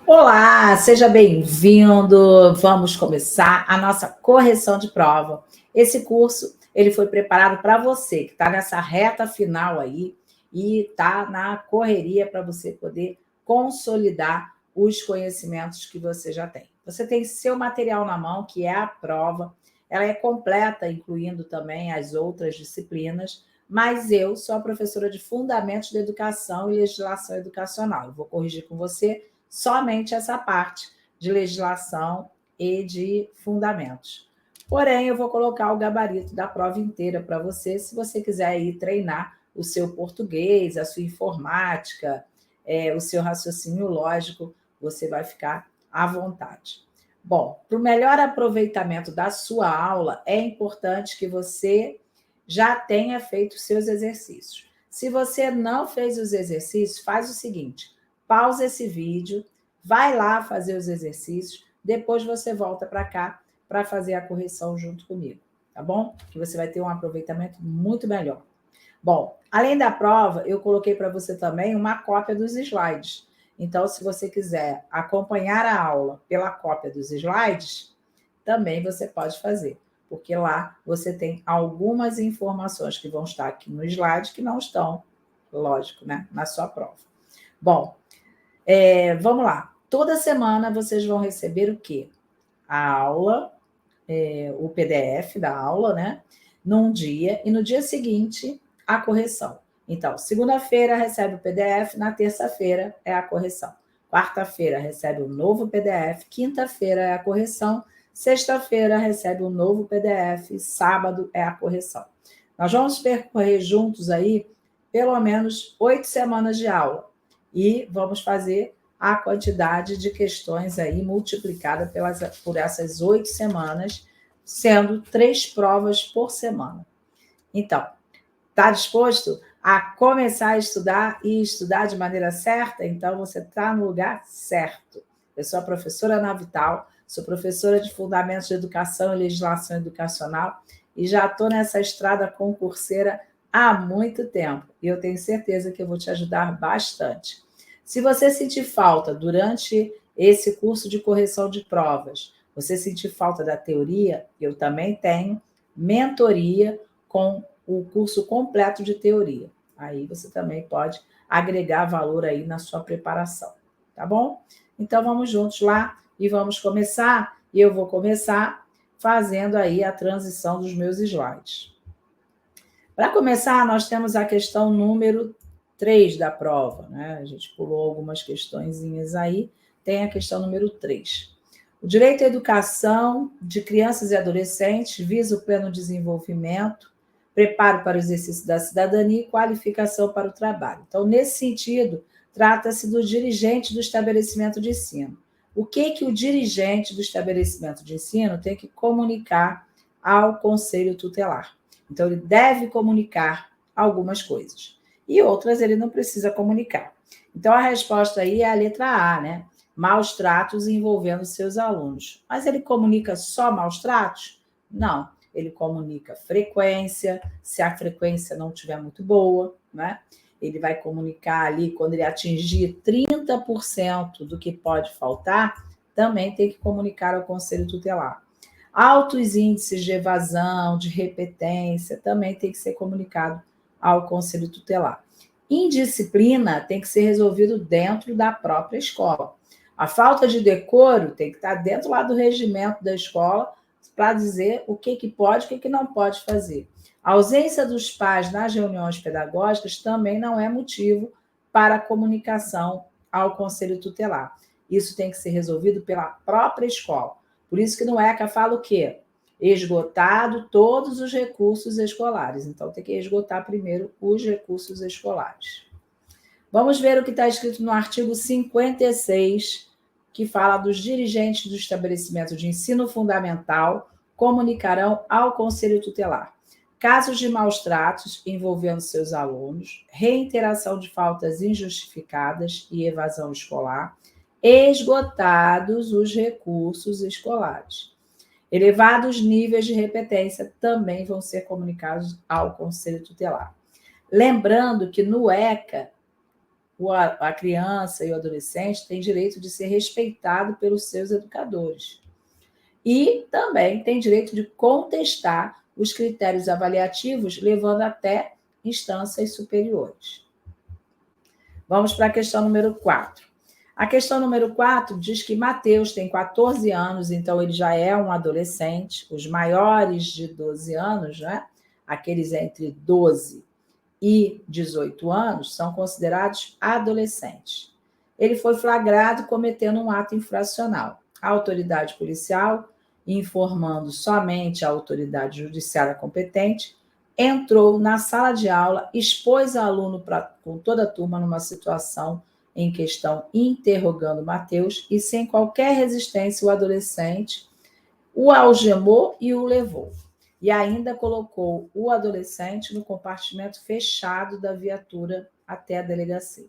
Olá, seja bem-vindo. Vamos começar a nossa correção de prova. Esse curso, ele foi preparado para você que está nessa reta final aí e está na correria para você poder consolidar os conhecimentos que você já tem. Você tem seu material na mão, que é a prova. Ela é completa, incluindo também as outras disciplinas, mas eu sou a professora de Fundamentos da Educação e Legislação Educacional. Eu vou corrigir com você somente essa parte de legislação e de fundamentos. Porém, eu vou colocar o gabarito da prova inteira para você, se você quiser ir treinar o seu português, a sua informática, o seu raciocínio lógico, você vai ficar à vontade. Bom, para o melhor aproveitamento da sua aula, é importante que você já tenha feito os seus exercícios. Se você não fez os exercícios, faz o seguinte: pausa esse vídeo, vai lá fazer os exercícios, depois você volta para cá para fazer a correção junto comigo, tá bom? Que você vai ter um aproveitamento muito melhor. Bom, além da prova, eu coloquei para você também uma cópia dos slides. Então, se você quiser acompanhar a aula pela cópia dos slides, também você pode fazer, porque lá você tem algumas informações que vão estar aqui no slide que não estão, lógico, né, na sua prova. Bom, vamos lá. Toda semana vocês vão receber o quê? A aula, o PDF da aula, né? Num dia, e no dia seguinte, a correção. Então, segunda-feira recebe o PDF, na terça-feira é a correção. Quarta-feira recebe um novo PDF, quinta-feira é a correção, sexta-feira recebe um novo PDF, sábado é a correção. Nós vamos percorrer juntos aí pelo menos 8 semanas de aula e vamos fazer a quantidade de questões aí multiplicada por essas 8 semanas, sendo 3 provas por semana. Então, está disposto a começar a estudar e estudar de maneira certa? Então, você está no lugar certo. Eu sou a professora Ana Vital, sou professora de Fundamentos de Educação e Legislação Educacional e já estou nessa estrada concurseira há muito tempo. E eu tenho certeza que eu vou te ajudar bastante. Se você sentir falta durante esse curso de correção de provas, você sentir falta da teoria, eu também tenho mentoria com o curso completo de teoria. Aí você também pode agregar valor aí na sua preparação, tá bom? Então vamos juntos lá e vamos começar. E eu vou começar fazendo aí a transição dos meus slides. Para começar, nós temos a questão número 3 da prova, né? A gente pulou algumas questõezinhas aí, tem a questão número 3. O direito à educação de crianças e adolescentes visa o pleno desenvolvimento, preparo para o exercício da cidadania e qualificação para o trabalho. Então, nesse sentido, trata-se do dirigente do estabelecimento de ensino. O que o dirigente do estabelecimento de ensino tem que comunicar ao conselho tutelar? Então, ele deve comunicar algumas coisas. E outras ele não precisa comunicar. Então, a resposta aí é a letra A, né? Maus tratos envolvendo seus alunos. Mas ele comunica só maus tratos? Não. Ele comunica frequência, se a frequência não estiver muito boa, né? Ele vai comunicar ali, quando ele atingir 30% do que pode faltar, também tem que comunicar ao conselho tutelar. Altos índices de evasão, de repetência, também tem que ser comunicado ao conselho tutelar. Indisciplina tem que ser resolvido dentro da própria escola. A falta de decoro tem que estar dentro lá do regimento da escola para dizer o que pode e o que não pode fazer. A ausência dos pais nas reuniões pedagógicas também não é motivo para comunicação ao conselho tutelar. Isso tem que ser resolvido pela própria escola. Por isso que no ECA fala o quê? Esgotado todos os recursos escolares. Então, tem que esgotar primeiro os recursos escolares. Vamos ver o que está escrito no artigo 56, que fala dos dirigentes do estabelecimento de ensino fundamental comunicarão ao conselho tutelar casos de maus tratos envolvendo seus alunos, reiteração de faltas injustificadas e evasão escolar, esgotados os recursos escolares. Elevados níveis de repetência também vão ser comunicados ao conselho tutelar. Lembrando que no ECA, a criança e o adolescente têm direito de ser respeitado pelos seus educadores. E também tem direito de contestar os critérios avaliativos, levando até instâncias superiores. Vamos para a questão número 4. A questão número 4 diz que Mateus tem 14 anos, então ele já é um adolescente. Os maiores de 12 anos, né? Aqueles entre 12 e 18 anos, são considerados adolescentes. Ele foi flagrado cometendo um ato infracional. A autoridade policial, informando somente a autoridade judiciária competente, entrou na sala de aula, expôs o aluno com toda a turma numa situação em questão, interrogando Mateus, e sem qualquer resistência, o adolescente o algemou e o levou. E ainda colocou o adolescente no compartimento fechado da viatura até a delegacia.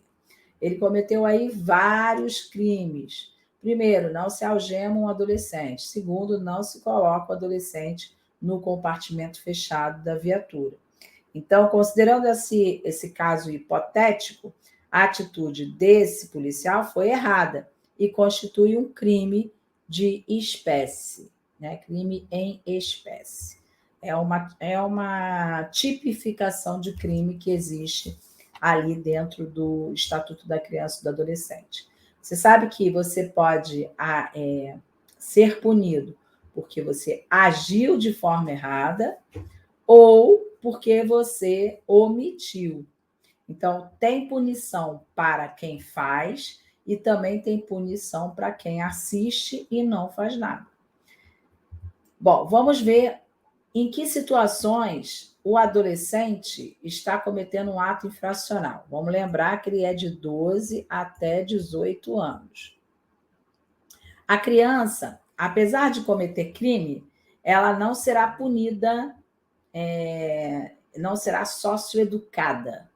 Ele cometeu aí vários crimes. Primeiro, não se algema um adolescente. Segundo, não se coloca o adolescente no compartimento fechado da viatura. Então, considerando esse caso hipotético, a atitude desse policial foi errada e constitui um crime de espécie, né? Crime em espécie. É uma tipificação de crime que existe ali dentro do Estatuto da Criança e do Adolescente. Você sabe que você pode ser punido porque você agiu de forma errada ou porque você omitiu. Então, tem punição para quem faz e também tem punição para quem assiste e não faz nada. Bom, vamos ver em que situações o adolescente está cometendo um ato infracional. Vamos lembrar que ele é de 12 até 18 anos. A criança, apesar de cometer crime, ela não será punida, não será socioeducada.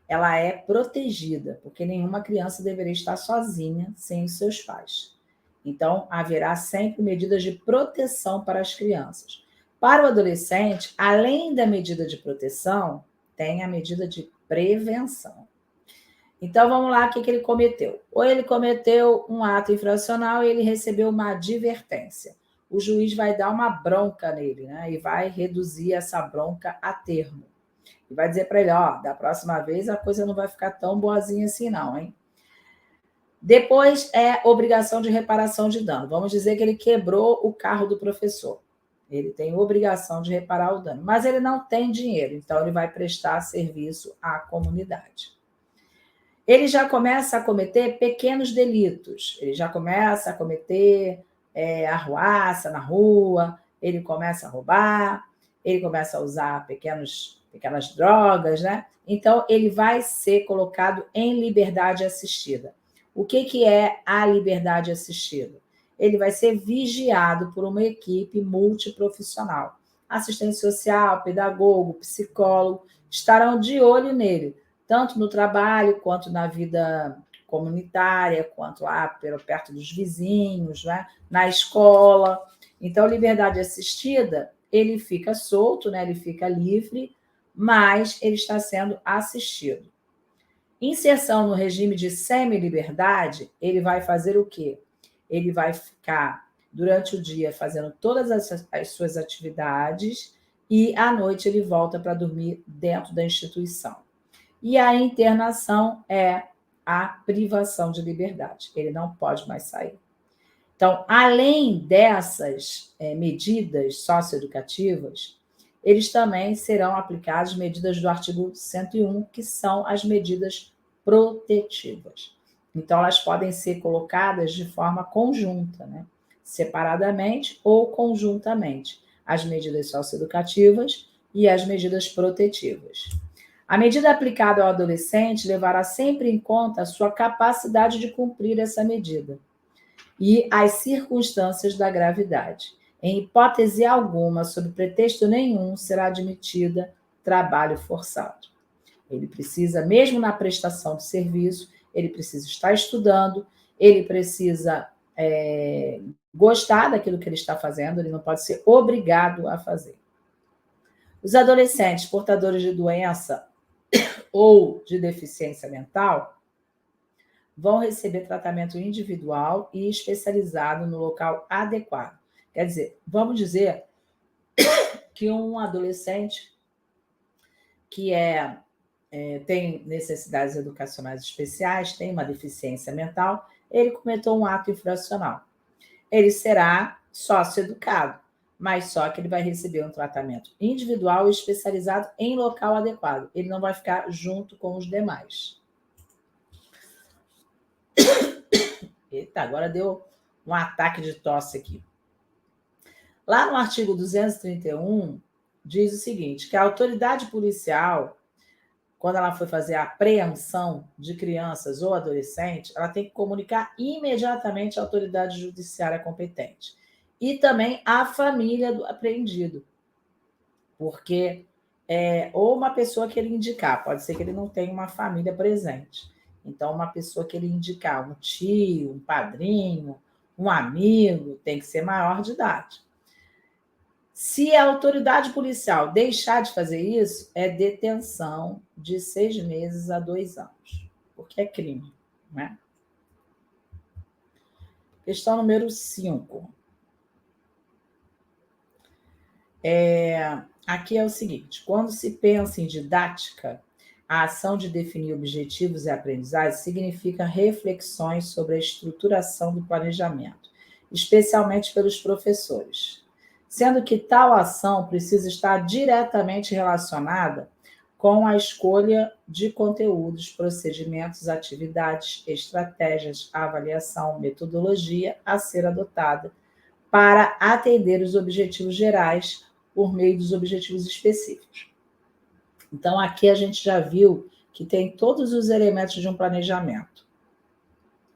Ela é protegida, porque nenhuma criança deveria estar sozinha sem os seus pais. Então, haverá sempre medidas de proteção para as crianças. Para o adolescente, além da medida de proteção, tem a medida de prevenção. Então, vamos lá, o que ele cometeu? Ou ele cometeu um ato infracional e ele recebeu uma advertência. O juiz vai dar uma bronca nele, né? E vai reduzir essa bronca a termo. E vai dizer para ele, da próxima vez a coisa não vai ficar tão boazinha assim não, hein? Depois é obrigação de reparação de dano. Vamos dizer que ele quebrou o carro do professor. Ele tem obrigação de reparar o dano, mas ele não tem dinheiro, então ele vai prestar serviço à comunidade. Ele já começa a cometer pequenos delitos, ele já começa a cometer arruaça na rua, ele começa a roubar, ele começa a usar pequenas drogas, né? Então, ele vai ser colocado em liberdade assistida. O que é a liberdade assistida? Ele vai ser vigiado por uma equipe multiprofissional. Assistente social, pedagogo, psicólogo, estarão de olho nele, tanto no trabalho, quanto na vida comunitária, quanto lá perto dos vizinhos, né? Na escola. Então, liberdade assistida, ele fica solto, né? Ele fica livre, mas ele está sendo assistido. Inserção no regime de semi-liberdade, ele vai fazer o quê? Ele vai ficar durante o dia fazendo todas as suas atividades e à noite ele volta para dormir dentro da instituição. E a internação é a privação de liberdade. Ele não pode mais sair. Então, além dessas medidas socioeducativas, eles também serão aplicadas medidas do artigo 101, que são as medidas protetivas. Então, elas podem ser colocadas de forma conjunta, né? Separadamente ou conjuntamente, as medidas socioeducativas e as medidas protetivas. A medida aplicada ao adolescente levará sempre em conta a sua capacidade de cumprir essa medida e as circunstâncias da gravidade. Em hipótese alguma, sob pretexto nenhum, será admitida trabalho forçado. Ele precisa, mesmo na prestação de serviço, ele precisa estar estudando, ele precisa gostar daquilo que ele está fazendo, ele não pode ser obrigado a fazer. Os adolescentes portadores de doença ou de deficiência mental, vão receber tratamento individual e especializado no local adequado. Quer dizer, vamos dizer que um adolescente que tem necessidades educacionais especiais, tem uma deficiência mental, ele cometeu um ato infracional. Ele será sócio-educado, mas só que ele vai receber um tratamento individual e especializado em local adequado. Ele não vai ficar junto com os demais. Eita, agora deu um ataque de tosse aqui. Lá no artigo 231, diz o seguinte, que a autoridade policial, quando ela for fazer a apreensão de crianças ou adolescentes, ela tem que comunicar imediatamente à autoridade judiciária competente. E também à família do apreendido. Porque ou uma pessoa que ele indicar, pode ser que ele não tenha uma família presente. Então, uma pessoa que ele indicar, um tio, um padrinho, um amigo, tem que ser maior de idade. Se a autoridade policial deixar de fazer isso, é detenção de 6 meses a 2 anos, porque é crime, né? Questão número 5. Aqui é o seguinte, quando se pensa em didática, a ação de definir objetivos e aprendizagem significa reflexões sobre a estruturação do planejamento, especialmente pelos professores, sendo que tal ação precisa estar diretamente relacionada com a escolha de conteúdos, procedimentos, atividades, estratégias, avaliação, metodologia a ser adotada para atender os objetivos gerais por meio dos objetivos específicos. Então, aqui a gente já viu que tem todos os elementos de um planejamento.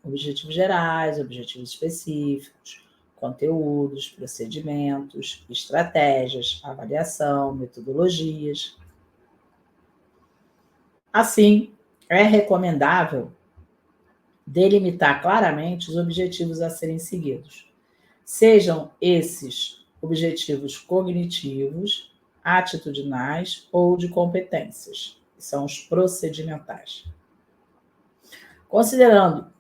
Objetivos gerais, objetivos específicos, conteúdos, procedimentos, estratégias, avaliação, metodologias. Assim, é recomendável delimitar claramente os objetivos a serem seguidos. Sejam esses objetivos cognitivos, atitudinais ou de competências, que são os procedimentais. Considerando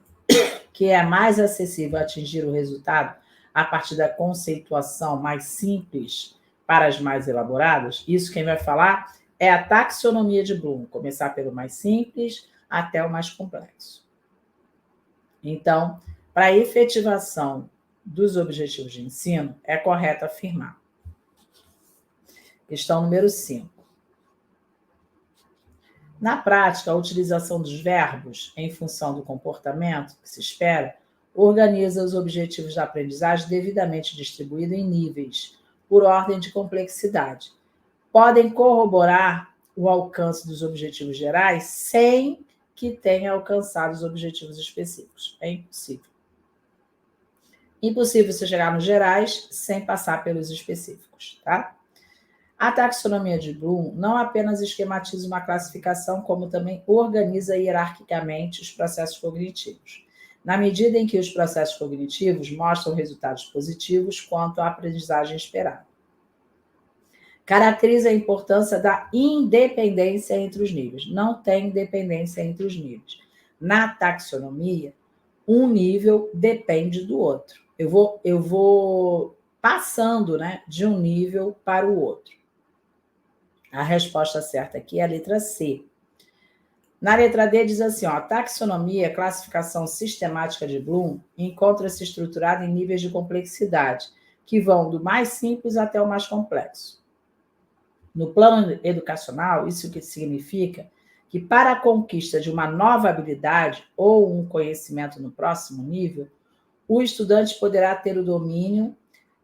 que é mais acessível atingir o resultado a partir da conceituação mais simples para as mais elaboradas, isso quem vai falar é a taxonomia de Bloom, começar pelo mais simples até o mais complexo. Então, para a efetivação dos objetivos de ensino, é correto afirmar. Questão número 5. Na prática, a utilização dos verbos em função do comportamento que se espera organiza os objetivos da aprendizagem devidamente distribuídos em níveis, por ordem de complexidade. Podem corroborar o alcance dos objetivos gerais sem que tenha alcançado os objetivos específicos. É impossível. Impossível você chegar nos gerais sem passar pelos específicos, tá? A taxonomia de Bloom não apenas esquematiza uma classificação, como também organiza hierarquicamente os processos cognitivos, na medida em que os processos cognitivos mostram resultados positivos quanto à aprendizagem esperada. Caracteriza a importância da independência entre os níveis. Não tem independência entre os níveis. Na taxonomia, um nível depende do outro. Eu vou passando, né, de um nível para o outro. A resposta certa aqui é a letra C. Na letra D diz assim, a taxonomia, classificação sistemática de Bloom, encontra-se estruturada em níveis de complexidade, que vão do mais simples até o mais complexo. No plano educacional, isso que significa que para a conquista de uma nova habilidade ou um conhecimento no próximo nível, o estudante poderá ter o domínio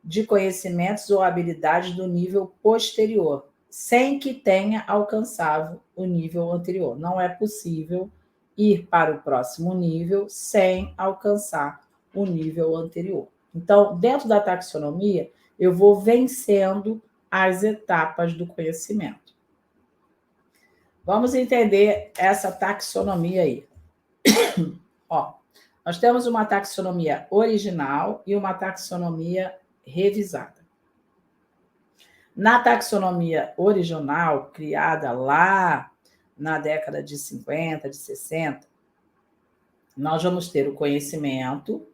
de conhecimentos ou habilidades do nível posterior, sem que tenha alcançado o nível anterior. Não é possível ir para o próximo nível sem alcançar o nível anterior. Então, dentro da taxonomia, eu vou vencendo as etapas do conhecimento. Vamos entender essa taxonomia aí. Nós temos uma taxonomia original e uma taxonomia revisada. Na taxonomia original, criada lá na década de 50, de 60, Nós vamos ter o conhecimento.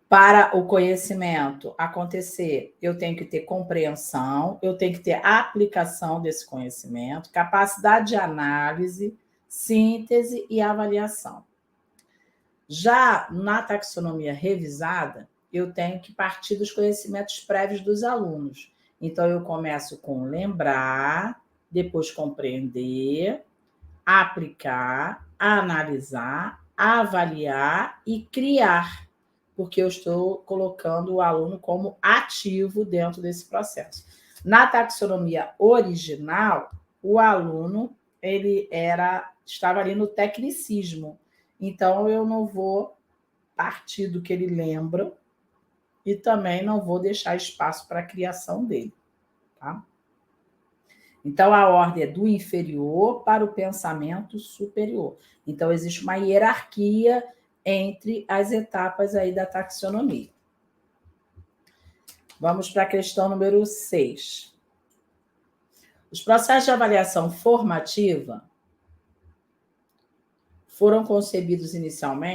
Para o conhecimento acontecer, eu tenho que ter compreensão, eu tenho que ter aplicação desse conhecimento, capacidade de análise, síntese e avaliação. Já na taxonomia revisada, eu tenho que partir dos conhecimentos prévios dos alunos. Então, eu começo com lembrar, depois compreender, aplicar, analisar, avaliar e criar, porque eu estou colocando o aluno como ativo dentro desse processo. Na taxonomia original, o aluno estava ali no tecnicismo. Então, eu não vou partir do que ele lembra e também não vou deixar espaço para a criação dele. Tá? Então, a ordem é do inferior para o pensamento superior. Então, existe uma hierarquia entre as etapas aí da taxonomia. Vamos para a questão número 6. Os processos de avaliação formativa foram concebidos inicialmente